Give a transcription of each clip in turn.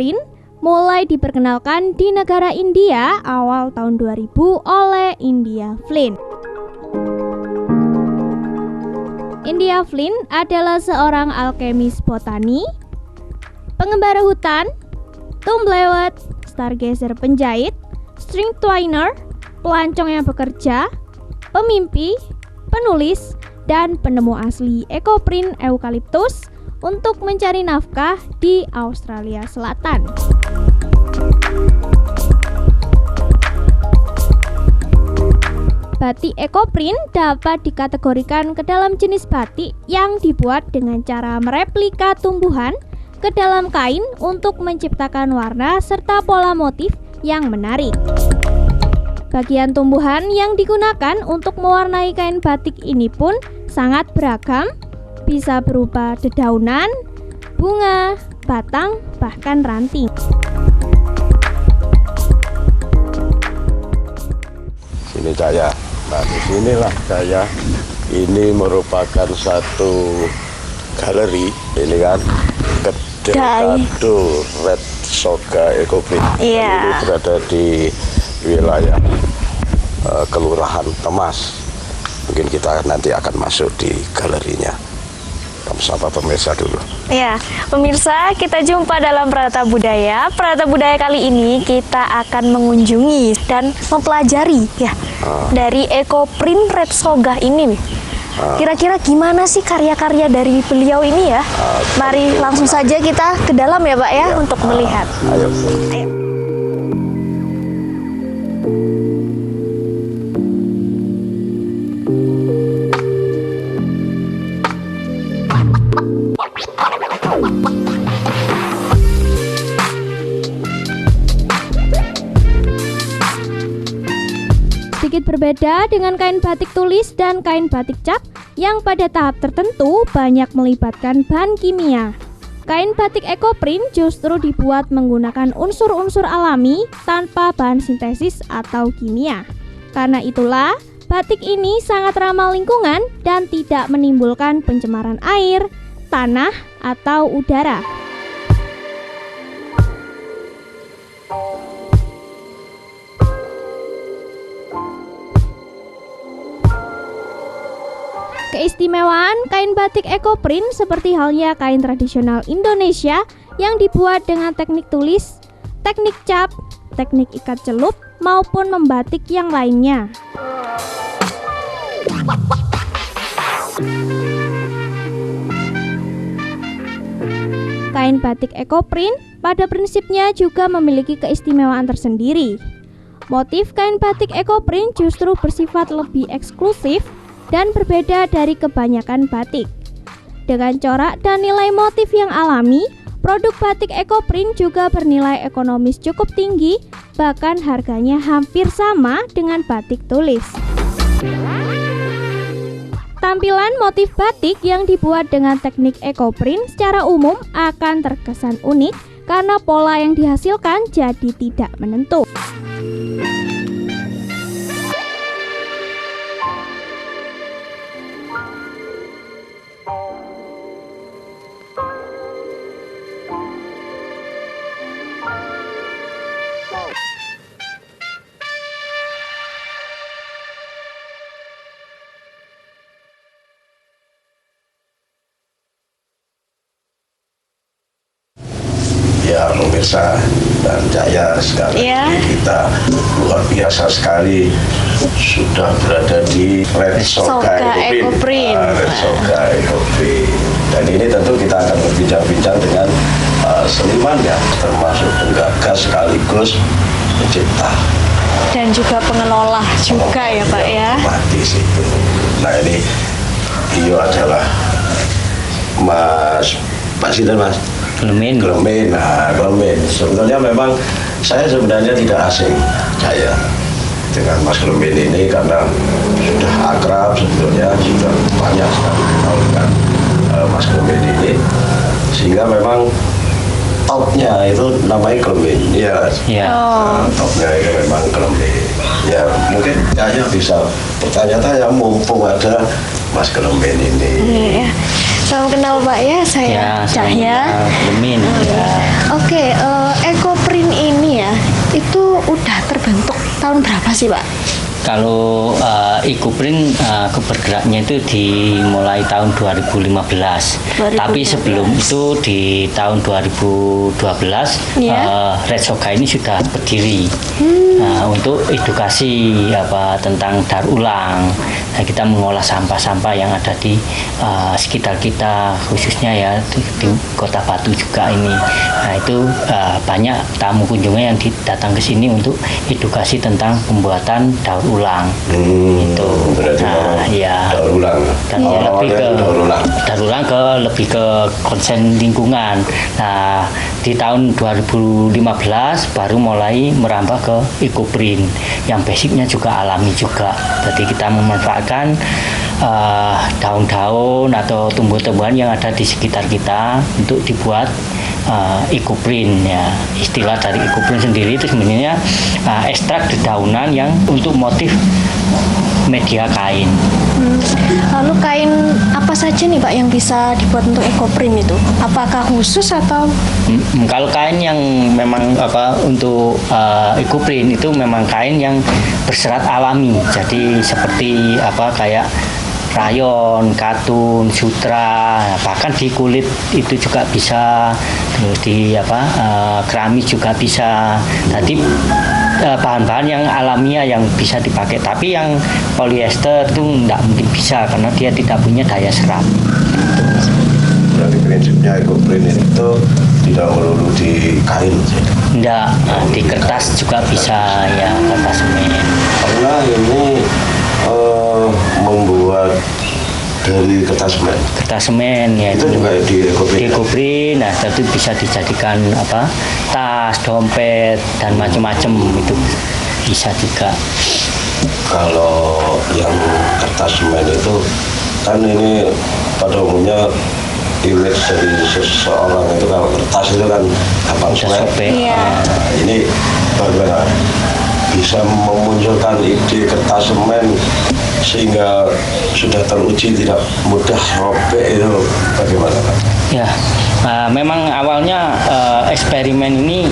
Print mulai diperkenalkan di negara India awal tahun 2000 oleh India Flynn. India Flynn adalah seorang alkemis botani, pengembara hutan, tumblewed, stargazer penjahit, string twiner, pelancong yang bekerja, pemimpi, penulis, dan penemu asli ekoprint eukaliptus untuk mencari nafkah di Australia Selatan. Batik ekoprint dapat dikategorikan ke dalam jenis batik yang dibuat dengan cara mereplika tumbuhan ke dalam kain untuk menciptakan warna serta pola motif yang menarik. Bagian tumbuhan yang digunakan untuk mewarnai kain batik ini pun sangat beragam, bisa berupa dedaunan, bunga, batang, bahkan ranting. Sini saya, nah disinilah saya. Ini merupakan satu galeri, ini kan Kedekado Red Soga Ekoprint. Ini berada di wilayah Kelurahan Temas. Mungkin kita nanti akan masuk di galerinya. Sapa pemirsa dulu. Ya, pemirsa, kita jumpa dalam Pranata Budaya. Pranata Budaya kali ini kita akan mengunjungi dan mempelajari dari ekoprint Red Soga ini. Kira-kira gimana sih karya-karya dari beliau ini ya? Mari langsung saja kita ke dalam ya Pak ya, untuk melihat. Ayo. Sedikit berbeda dengan kain batik tulis dan kain batik cap yang pada tahap tertentu banyak melibatkan bahan kimia. Kain batik ekoprint justru dibuat menggunakan unsur-unsur alami tanpa bahan sintesis atau kimia. Karena itulah, batik ini sangat ramah lingkungan dan tidak menimbulkan pencemaran air, tanah, atau udara. Keistimewaan kain batik ekoprint seperti halnya kain tradisional Indonesia yang dibuat dengan teknik tulis, teknik cap, teknik ikat celup, maupun membatik yang lainnya. Kain batik ekoprint pada prinsipnya juga memiliki keistimewaan tersendiri. Motif kain batik ekoprint justru bersifat lebih eksklusif dan berbeda dari kebanyakan batik. Dengan corak dan nilai motif yang alami, produk batik ekoprint juga bernilai ekonomis cukup tinggi, bahkan harganya hampir sama dengan batik tulis. Tampilan motif batik yang dibuat dengan teknik ekoprint secara umum akan terkesan unik karena pola yang dihasilkan jadi tidak menentu. Ya pemirsa dan Jaya sekali kita luar biasa sekali sudah berada di Red Soga Ekoprint. Red Soga Ekoprint. Dan ini tentu kita akan berbincang-bincang dengan seniman ya, termasuk penggagas sekaligus pencipta dan juga pengelola juga ya Pak ya. Di situ. Nah ini Iyo adalah Pak Sinten Mas? Klemen. Nah, Klemen. Sebetulnya memang saya sebenarnya tidak asing saya dengan Mas Klemen ini karena sudah akrab sebetulnya, sudah banyak sekali kenal dengan Mas Klemen ini, sehingga memang topnya itu namanya Klemen. Ya. Topnya itu memang Klemen. Ya mungkin Jaya bisa bertanya-tanya mumpung ada Mas Klemen ini. Salam kenal Pak ya, saya Cahya. Lemin. Ya. Oke, Ekoprint ini ya, itu udah terbentuk tahun berapa sih Pak? Kalau Ekoprint bergeraknya itu dimulai tahun 2015. Tapi sebelum itu di tahun 2012 Red Soga ini sudah berdiri untuk edukasi tentang daur ulang. Nah, kita mengolah sampah-sampah yang ada di sekitar kita, khususnya ya di Kota Batu juga ini. Nah, itu banyak tamu kunjungan yang datang ke sini untuk edukasi tentang pembuatan daur ulang. Itu daur ulang. Dan lebih ke daur ulang lebih ke konsen lingkungan. Nah, di tahun 2015 baru mulai merambah ke Ekoprint yang basicnya juga alami juga. Jadi kita memanfaatkan daun-daun atau tumbuh-tumbuhan yang ada di sekitar kita untuk dibuat Ekoprint ya. Istilah dari Ekoprint sendiri itu sebenarnya ekstrak dedaunan yang untuk motif media kain. Lalu kain apa saja nih Pak yang bisa dibuat untuk Ekoprint itu? Apakah khusus atau? Kalau kain yang memang untuk Ekoprint itu memang kain yang berserat alami. Jadi seperti kayak rayon, katun, sutra, bahkan di kulit itu juga bisa, terus di keramik juga bisa. Tadi bahan-bahan yang alamiah yang bisa dipakai, tapi yang polyester itu tidak mungkin bisa karena dia tidak punya daya serap. Berarti prinsipnya Ekoprint itu tidak melulu di kain. Tidak, di kertas juga bisa ya, kertas semen. Karena ini membuat dari kertas semen. Kertas semen ya itu juga di Ekoprint. Di Ekoprint, nah itu bisa dijadikan tas, dompet dan macam-macam itu bisa juga. Kalau yang kertas semen itu kan ini pada umumnya image dari seseorang itu kalau kertas itu kan gampang sobek. Ini bagaimana bisa memunculkan ide kertas semen sehingga sudah teruji tidak mudah robek, itu bagaimana Pak? Ya, memang awalnya eksperimen ini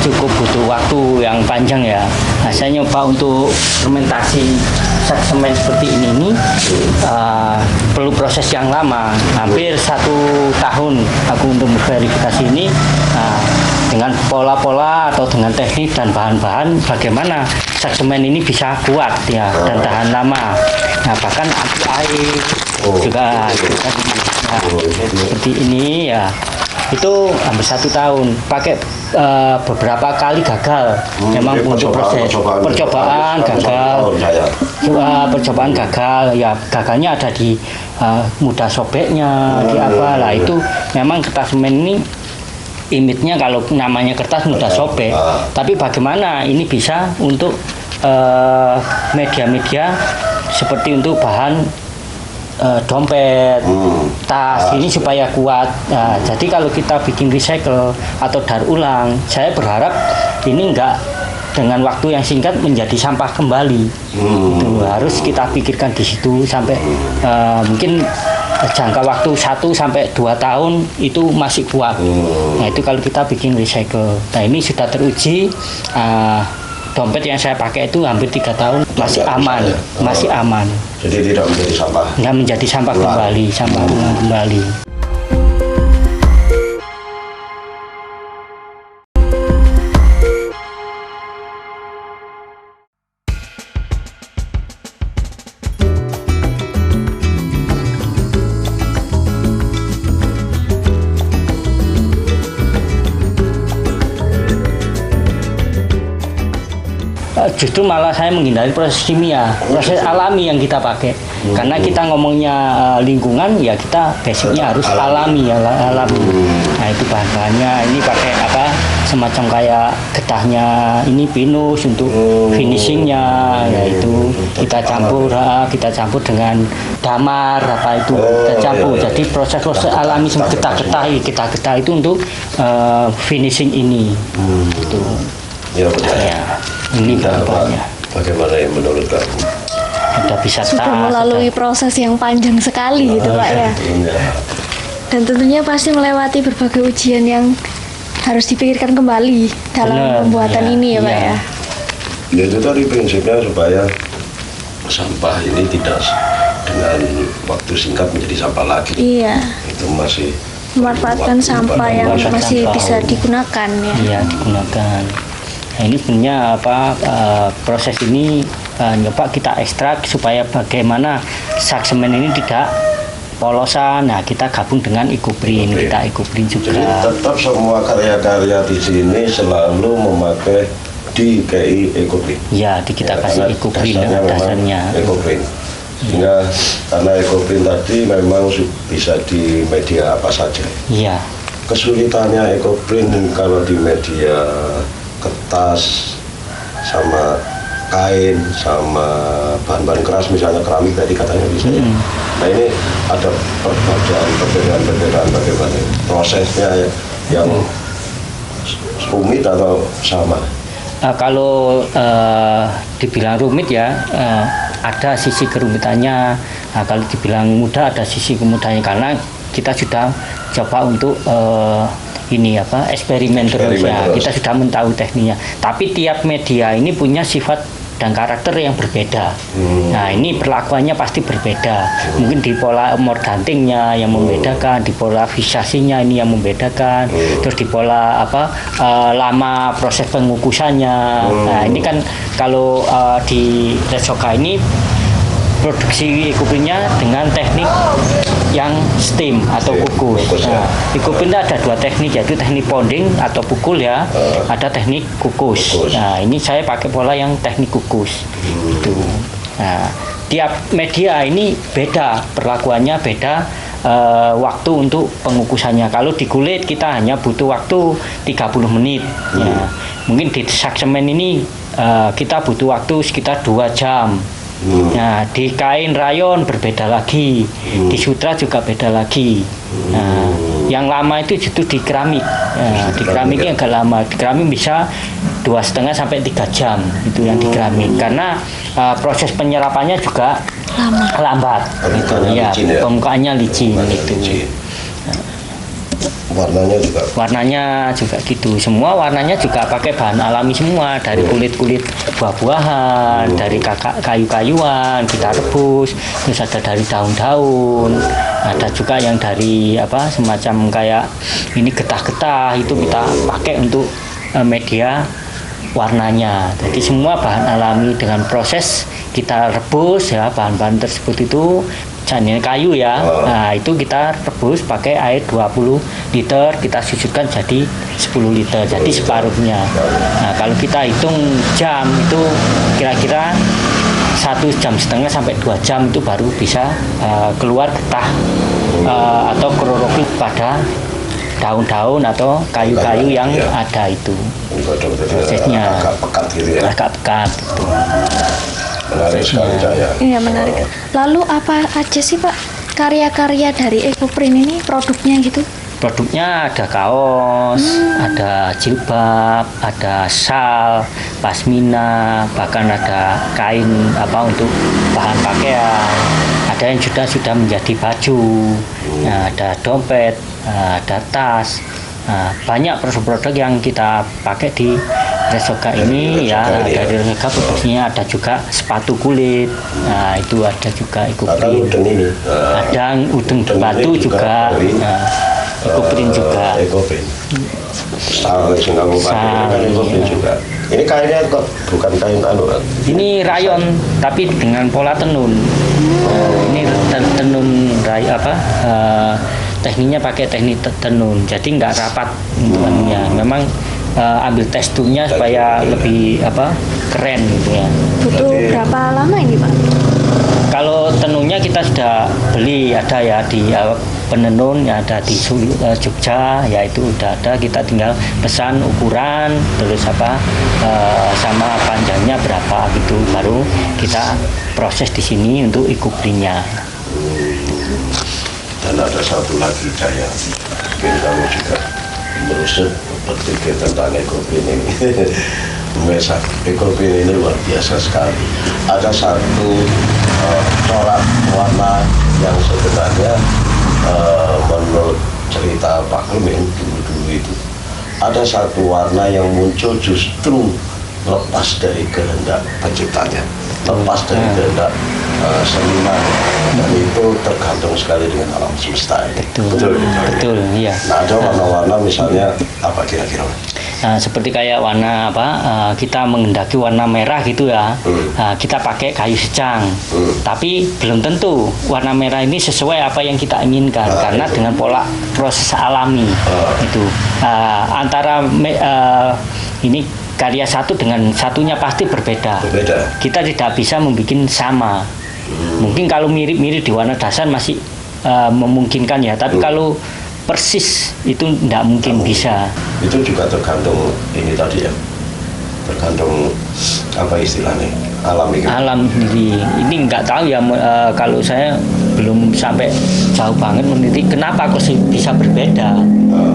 cukup butuh waktu yang panjang ya. Nah, saya nyoba untuk fermentasi sak semen seperti ini perlu proses yang lama, hampir 1 tahun aku untuk memverifikasi ini dengan pola-pola atau dengan teknik dan bahan-bahan bagaimana sak semen ini bisa kuat ya dan tahan lama. Nah, bahkan anti air juga seperti ini ya. Itu hampir 1 tahun pakai beberapa kali gagal. Memang untuk proses percobaan gagal. Percobaan gagal ya, gagalnya ada di mudah sobeknya, di lah itu memang kertas semen ini image-nya kalau namanya kertas mudah sobek, tapi bagaimana ini bisa untuk media-media seperti untuk bahan dompet, tas ini supaya kuat. Nah, jadi kalau kita bikin recycle atau daur ulang, saya berharap ini enggak dengan waktu yang singkat menjadi sampah kembali. Itu harus kita pikirkan di situ sampai mungkin jangka waktu 1 sampai 2 tahun itu masih kuat. Nah, itu kalau kita bikin recycle. Nah, ini sudah teruji. Dompet yang saya pakai itu hampir 3 tahun masih aman, masih aman. Jadi tidak menjadi sampah. Nggak menjadi sampah kembali, sampah ulang kembali. Justru malah saya menghindari proses kimia, proses alami yang kita pakai. Karena kita ngomongnya lingkungan, ya kita basicnya harus alami ya, alami. Nah, itu bahan-bahannya ini pakai semacam kayak getahnya ini pinus untuk finishingnya, yaitu kita campur dengan damar itu kita campur. Jadi proses-proses alami getah-getah itu untuk finishing ini. Itu. Ya, ini bahannya. Bagaimana yang menurut kamu? Sudah bisa sudah melalui proses yang panjang sekali gitu Pak ya. Dan tentunya pasti melewati berbagai ujian yang harus dipikirkan kembali dalam Benar, pembuatan ya, ini ya Pak iya. ya. Ya itu tadi prinsipnya supaya sampah ini tidak dengan waktu singkat menjadi sampah lagi. Iya, Itu masih memanfaatkan waktu sampah yang memanfaatkan masih sampah. bisa digunakan ya. Iya, digunakan. Nah, ini sebenarnya proses ini nyoba kita ekstrak supaya bagaimana sak semen ini tidak polosan. Nah, kita gabung dengan EcoPrint, Oke. kita EcoPrint juga. Jadi tetap semua karya-karya di sini selalu memakai DKI EcoPrint. Ya, kita kasih karena EcoPrint dasarnya memang dasarnya. EcoPrint. Sehingga karena EcoPrint tadi memang bisa di media apa saja. Iya, Kesulitannya EcoPrint kalau di media kertas sama kain sama bahan-bahan keras misalnya keramik tadi katanya bisa ya. Nah ini ada perbedaan bagaimana prosesnya yang rumit atau sama. Kalau dibilang rumit ya, ada sisi kerumitannya. Nah, kalau dibilang mudah ada sisi kemudahannya karena kita sudah coba untuk eksperimen terus ya. terus. Kita sudah mentahu tekniknya. Tapi tiap media ini punya sifat dan karakter yang berbeda. Nah, ini perlakuannya pasti berbeda. Mungkin di pola mordantingnya yang membedakan, di pola visasinya ini yang membedakan, terus di pola lama proses pengukusannya. Nah, ini kan kalau di Retsoga ini produksi EcoPrint-nya dengan teknik yang steam atau kukus. Kukus, ya. Nah, EcoPrint ada dua teknik, yaitu teknik pounding atau pukul ya, ada teknik kukus. Kukus. Nah, ini saya pakai pola yang teknik kukus. Itu. Nah, tiap media ini beda perlakuannya, beda waktu untuk pengukusannya. Kalau di kulit kita hanya butuh waktu 30 menit. Ya. Mungkin di sak semen ini kita butuh waktu sekitar 2 jam. Nah, di kain rayon berbeda lagi, di sutra juga beda lagi. Nah, yang lama itu justru di keramik. Nah, di keramik yang agak lama. Di keramik bisa 2,5 sampai 3 jam itu yang di keramik. Karena proses penyerapannya juga lambat. Gitu, ya, permukaannya licin itu. Warnanya juga gitu. Semua warnanya juga pakai bahan alami semua, dari kulit-kulit buah-buahan, dari kayu-kayuan kita rebus, terus ada dari daun-daun, ada juga yang dari semacam kayak ini getah-getah itu kita pakai untuk media warnanya. Jadi semua bahan alami dengan proses kita rebus ya, bahan-bahan tersebut itu jangan kayu ya. Nah, itu kita rebus pakai air 20 liter, kita susutkan jadi 10 liter, jadi separuhnya. Nah, kalau kita hitung jam itu kira-kira 1,5 jam sampai 2 jam itu baru bisa keluar getah atau klorofil pada daun-daun atau kayu-kayu yang ada itu. Prosesnya agak pekat gitu ya. Agak pekat gitu. Menarik sekali Cahya. Iya menarik. Lalu apa aja sih Pak karya-karya dari EcoPrint ini produknya gitu? Produknya ada kaos, ada jilbab, ada sjal, pasmina, bahkan ada kain untuk bahan pakaian. Ada yang sudah menjadi baju, nah, ada dompet, ada tas. Nah, banyak produk-produk yang kita pakai di Retsoga ini ya. Dari Retsoga produksinya ada juga sepatu kulit. Nah, itu ada juga EcoPrint. Ada udeng batu juga. EcoPrint juga. EcoPrint. EcoPrint juga. Ini kainnya kok bukan kain kan? Ini rayon tapi dengan pola tenun. Ini tenun tekniknya pakai teknik tenun. Jadi nggak rapat tenunnya. Memang ambil teksturnya supaya lebih keren gitu ya. Butuh berapa lama ini Pak? Kalau tenunnya kita sudah beli, ada ya di penenun yang ada di Jogja, ya itu udah ada, kita tinggal pesan ukuran terus sama panjangnya berapa gitu, baru kita proses di sini untuk EcoPrint-nya. Dan ada satu lagi Cahya, mungkin kamu juga merusut berpikir tentang EcoPrint ini. Mesak EcoPrint ini luar biasa sekali. Ada satu corak warna yang sebenarnya menurut cerita Pak Klemen dulu itu ada satu warna yang muncul justru lepas dari kehendak penciptanya, lepas dari kehendak seniman, dan itu tergantung sekali dengan alam semesta ini. Betul, iya. Nah, ada warna-warna misalnya apa kira-kira? Nah, seperti kayak warna kita menghendaki warna merah gitu ya. Nah, kita pakai kayu secang. Tapi belum tentu warna merah ini sesuai apa yang kita inginkan karena itu dengan pola proses alami itu. Antara ini karya satu dengan satunya pasti berbeda. Kita tidak bisa membuat sama. Mungkin kalau mirip-mirip di warna dasar masih memungkinkan ya, tapi kalau persis itu tidak mungkin bisa. Itu juga tergantung ini tadi ya, tergantung apa istilahnya, alam sendiri. Ini nggak tahu ya, kalau saya belum sampai jauh banget meneliti kenapa kok bisa berbeda.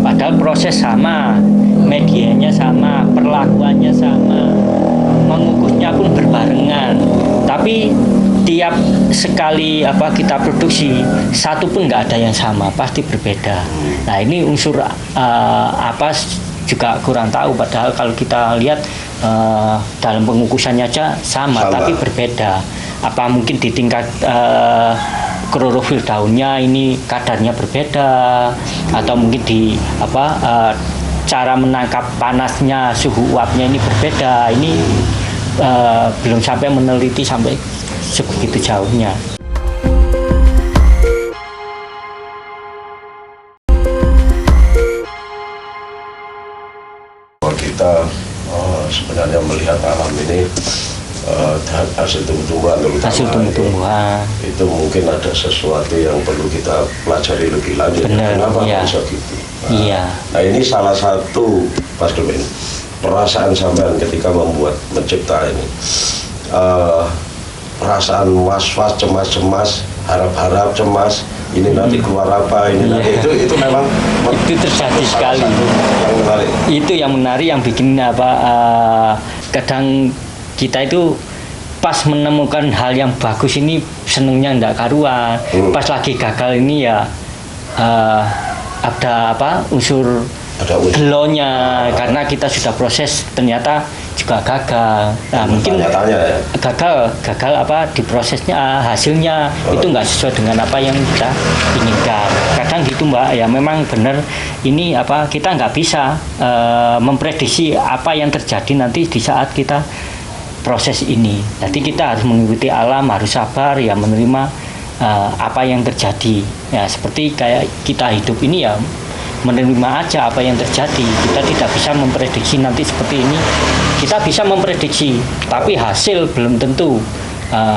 Padahal proses sama, medianya sama, perlakuannya sama, mengukusnya pun berbarengan. Tapi tiap sekali kita produksi satu pun nggak ada yang sama, pasti berbeda. Nah, ini unsur apa juga kurang tahu, padahal kalau kita lihat dalam pengukusannya aja sama tapi berbeda. Apa mungkin di tingkat klorofil daunnya ini kadarnya berbeda, atau mungkin di cara menangkap panasnya, suhu uapnya ini berbeda. Ini belum sampai meneliti sampai sebegitu jauhnya. Kita sebenarnya melihat alam ini hasil tumbuh-tumbuhan, hasil tumbuh-tumbuhan itu mungkin ada sesuatu yang perlu kita pelajari lebih lanjut. Kenapa bisa gitu? Nah, ini salah satu Mas Klemen, perasaan sampean ketika mencipta ini, perasaan was-was, cemas-cemas, harap-harap, cemas, ini nanti keluar apa, ini nanti itu memang itu terjadi sekali. Yang menarik. Itu yang menarik, yang bikin kadang kita itu pas menemukan hal yang bagus ini senengnya ndak karuan. Pas lagi gagal ini ya ada unsur gelonya, karena kita sudah proses ternyata juga gagal. Nah, mungkin gagal di prosesnya, hasilnya itu nggak sesuai dengan apa yang kita inginkan. Kadang gitu Mbak, ya memang benar ini kita nggak bisa memprediksi apa yang terjadi nanti di saat kita proses ini. Jadi kita harus mengikuti alam, harus sabar ya, menerima apa yang terjadi. Ya seperti kayak kita hidup ini ya, menerima aja apa yang terjadi. Kita tidak bisa memprediksi nanti seperti ini. Kita bisa memprediksi, tapi hasil belum tentu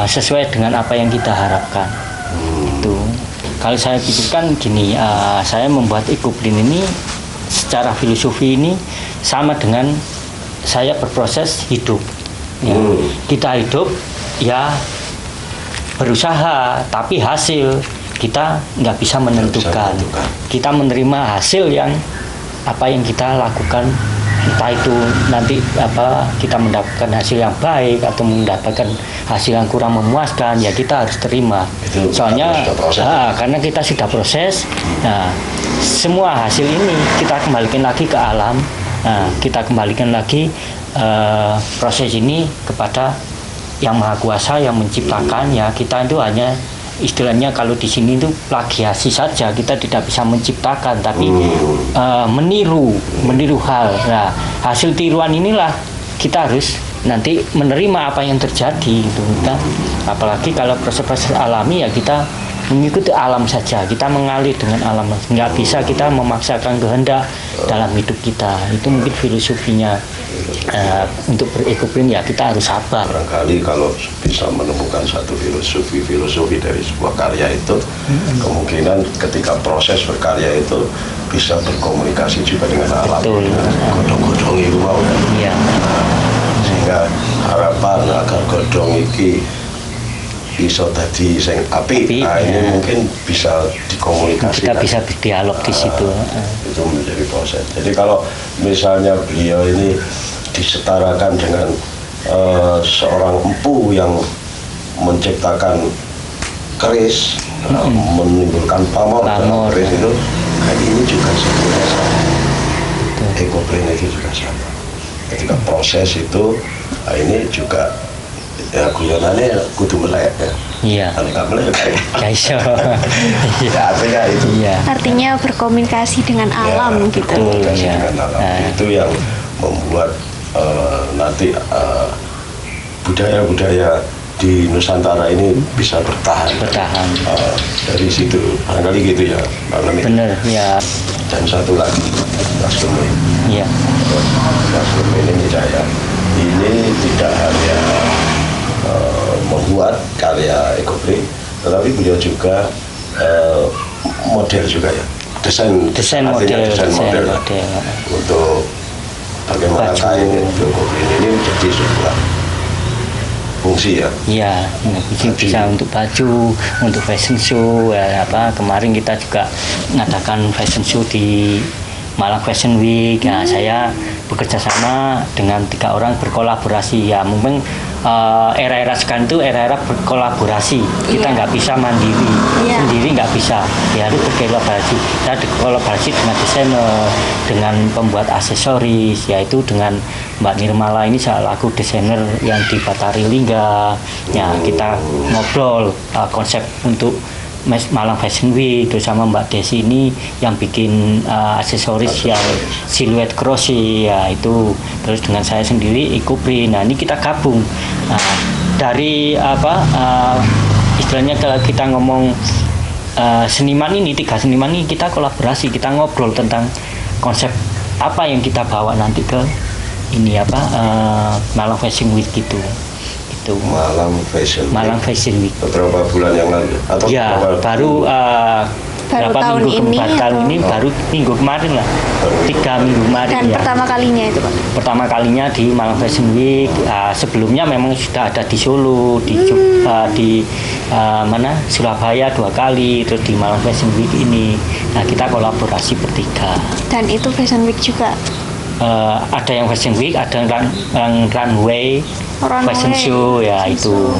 sesuai dengan apa yang kita harapkan. Itu. Kalau saya pikirkan gini, saya membuat EcoPrint ini secara filosofi ini sama dengan saya berproses hidup. Ya, kita hidup ya berusaha, tapi hasil kita nggak bisa menentukan. Kita menerima hasil yang apa yang kita lakukan, entah itu nanti kita mendapatkan hasil yang baik atau mendapatkan hasil yang kurang memuaskan, ya kita harus terima. Soalnya karena kita sudah proses, nah, semua hasil ini kita kembalikan lagi ke alam. Nah, kita kembalikan lagi proses ini kepada yang Maha Kuasa yang menciptakan. Ya kita itu hanya istilahnya kalau di sini itu plagiasi saja, kita tidak bisa menciptakan, tapi meniru hal. Nah, hasil tiruan inilah kita harus nanti menerima apa yang terjadi gitu. Apalagi kalau proses-proses alami ya kita mengikuti alam saja, kita mengalir dengan alam, nggak bisa kita memaksakan kehendak dalam hidup kita. Itu mungkin filosofinya. Untuk berekoprint ya kita harus sabar. Barangkali kalau bisa menemukan satu filosofi dari sebuah karya itu, kemungkinan ketika proses berkarya itu bisa berkomunikasi juga dengan alam. Godhong-godhong itu mau kan? Iya. Sehingga harapan agar godhong iki bisa tadi sing apik. Nah, ini mungkin bisa dikomunikasikan. Kita bisa berdialog di situ. Itu menjadi proses. Jadi kalau misalnya beliau ini disetarakan dengan seorang empu yang menciptakan keris, menimbulkan pamor, keris itu, nah ini juga sebetulnya sama. Ekoprint itu juga sama. Ketika proses itu, nah ini juga ya guyonannya kudu melek ya. Iya. Kalau nggak melek Ya iso. ya artinya itu. Iya. Artinya berkomunikasi dengan alam Ya, gitu. berkomunikasi Iya. dengan alam. Itu yang membuat nanti budaya-budaya di Nusantara ini bisa bertahan. Dari situ, barangkali gitu ya, Bang Lemin. Bener, ya. Dan satu lagi, Mas Lemin. Iya. Mas Lemin ini saya, ini tidak hanya membuat karya ekoprint, tetapi beliau juga model juga ya. Desain model untuk bagaimana baju. kain ekoprint ini menjadi sebuah fungsi ya. Iya, mungkin bisa untuk baju, untuk fashion show, ya, kemarin kita juga mengadakan fashion show di Malang Fashion Week. Nah, saya bekerja sama dengan 3 orang berkolaborasi. Ya, mungkin era-era sekarang itu era-era berkolaborasi. Kita nggak bisa mandiri, sendiri nggak bisa. Ya harus berkolaborasi. Kita berkolaborasi dengan desainer, dengan pembuat aksesoris, yaitu dengan Mbak Nirmala ini selaku desainer yang di Batari Lingga. Ya, kita ngobrol konsep untuk Malang Fashion Week, terus sama Mbak Desi ini yang bikin aksesoris yang siluet crochet, ya itu. Terus dengan saya sendiri ekoprint. Nah, ini kita gabung. Nah, dari istilahnya kalau kita ngomong seniman ini, 3 seniman ini kita kolaborasi, kita ngobrol tentang konsep apa yang kita bawa nanti ke ini Malang Fashion Week gitu. Malang Fashion Week. Beberapa bulan yang lalu atau ya baru tahun ini baru minggu kemarin lah, 3 minggu kemarin. Dan pertama kalinya itu Pak? Pertama kalinya di Malang Fashion Week. Sebelumnya memang sudah ada di Solo, di Surabaya 2 kali, terus di Malang Fashion Week ini. Nah, kita kolaborasi bertiga. Dan itu Fashion Week juga? Ada yang Fashion Week, ada yang runway fashion show, ya itu.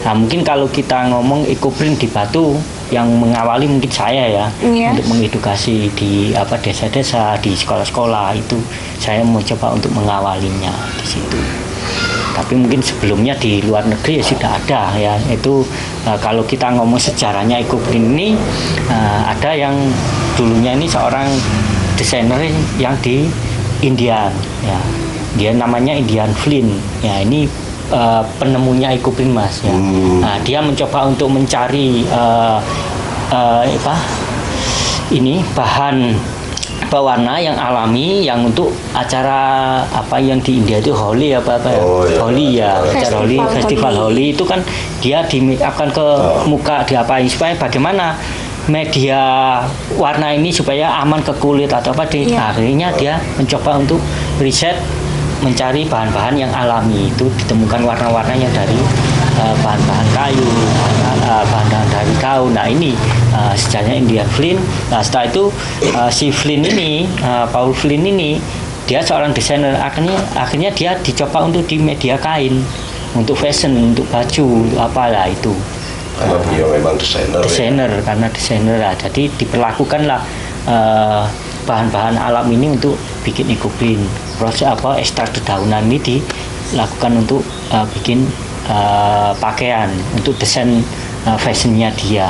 Nah, mungkin kalau kita ngomong ekoprint di Batu, yang mengawali mungkin saya ya, untuk mengedukasi di desa-desa, di sekolah-sekolah, itu saya mencoba untuk mengawalinya di situ. Tapi mungkin sebelumnya di luar negeri ya sudah ada ya. Itu kalau kita ngomong sejarahnya ekoprint ini, ada yang dulunya ini seorang desainer yang di India ya. Dia namanya Indian Flynn. Ya, ini penemunya ekoprint Mas ya. Nah, dia mencoba untuk mencari bahan pewarna yang alami yang untuk acara yang di India itu Holi Holi ya, acara festival Holi itu kan dia di make upkan ke muka, diapain supaya bagaimana media warna ini supaya aman ke kulit atau akhirnya dia mencoba untuk riset, mencari bahan-bahan yang alami. Itu ditemukan warna-warnanya dari bahan-bahan kayu, bahan-bahan dari daun. Nah, ini sejarahnya Indian Flynn. Nah, setelah itu si Flynn ini, Paul Flynn ini, dia seorang desainer. Akhirnya dia dicoba untuk di media kain, untuk fashion, untuk baju, apalah itu. Karena beliau memang desainer ya? Karena desainer lah. Jadi diperlakukanlah bahan-bahan alam ini untuk bikin ekoprint. Proses ekstrak dedaunan ini dilakukan untuk bikin pakaian, untuk desain fashionnya dia.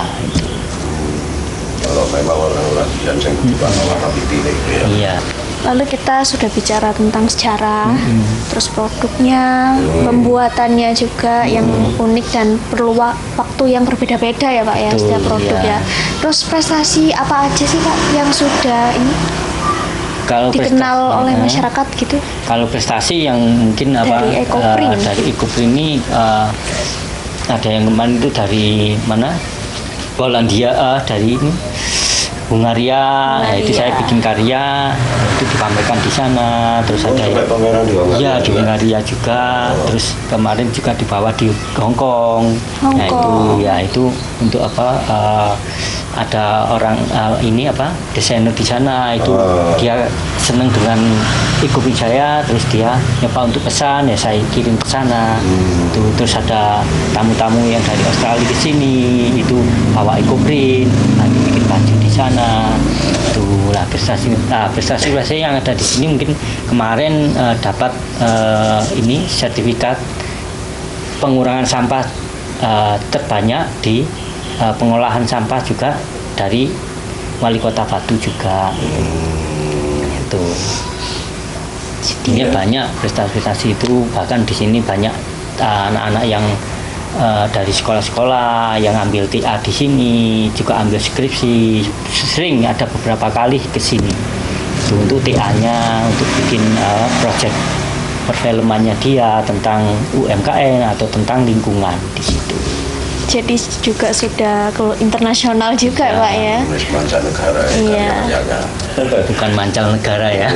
Kalau memang orang-orang yang warna putih itu ya. Iya. Lalu kita sudah bicara tentang sejarah, terus produknya, pembuatannya juga yang unik dan perlu waktu yang berbeda-beda ya Pak ya, setiap produk ya. Terus prestasi apa aja sih Pak yang sudah ini dikenal oleh masyarakat gitu? Kalau prestasi yang mungkin dari ekoprint ini ada yang kemarin itu dari mana? Polandia, dari ini Hungaria, ya itu saya bikin karya, itu dipamerkan di sana. Terus ada sampai pameran di Hungaria ya di juga? Hungaria juga. Terus kemarin juga dibawa di Hong Kong. Nah itu untuk apa? Ada orang ini apa desainer di sana itu dia seneng dengan ekoprint saya, terus dia nyoba untuk pesan, ya saya kirim ke sana. Terus ada tamu-tamu yang dari Australia ke sini itu bawa ekoprint, nanti bikin baju di sana. Itulah prestasi yang ada di sini. Mungkin kemarin dapat ini sertifikat pengurangan sampah terbanyak di pengolahan sampah juga dari Wali Kota Batu juga. Itu. Ini banyak prestasi itu, bahkan di sini banyak anak-anak yang dari sekolah-sekolah yang ambil TA di sini, juga ambil skripsi. Sering ada beberapa kali ke sini. Itu untuk TA-nya, untuk bikin proyek perfilmannya dia tentang UMKM atau tentang lingkungan di situ. Jadi juga sudah ke internasional juga Pak ya. Tulis mancanegara ya, Iya. karyanya. Bukan mancanegara ya.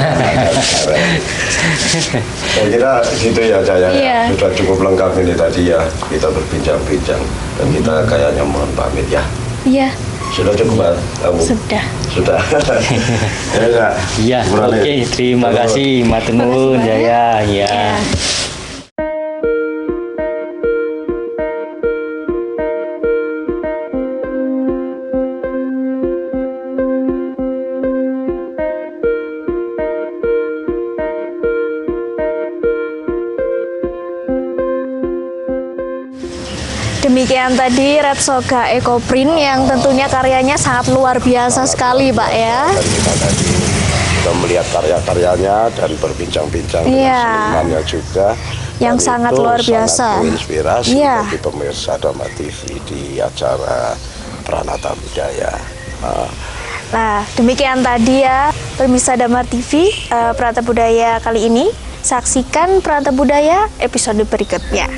Saya kira gitu ya Caya. Iya. Sudah cukup lengkap ini tadi ya. Kita berbincang-bincang dan kita kayaknya mohon pamit ya. Iya, Sudah cukup Mbak? Kamu? sudah. Sudah. Ya enggak? Iya, Berani? oke, terima kasih Matenun Terima kasih, Jaya. Ya. Ya. Demikian tadi Red Soga Ekoprint yang tentunya karyanya sangat luar biasa sekali Pak ya. Dan kita tadi sudah melihat karya-karyanya dan berbincang-bincang dengan Iya. senimannya juga. Yang Dan sangat itu luar biasa. Sangat menginspirasi Iya. bagi pemirsa Dharma TV di acara Pranata Budaya. Nah, demikian tadi ya pemirsa Dharma TV Pranata Budaya kali ini. Saksikan Pranata Budaya episode berikutnya.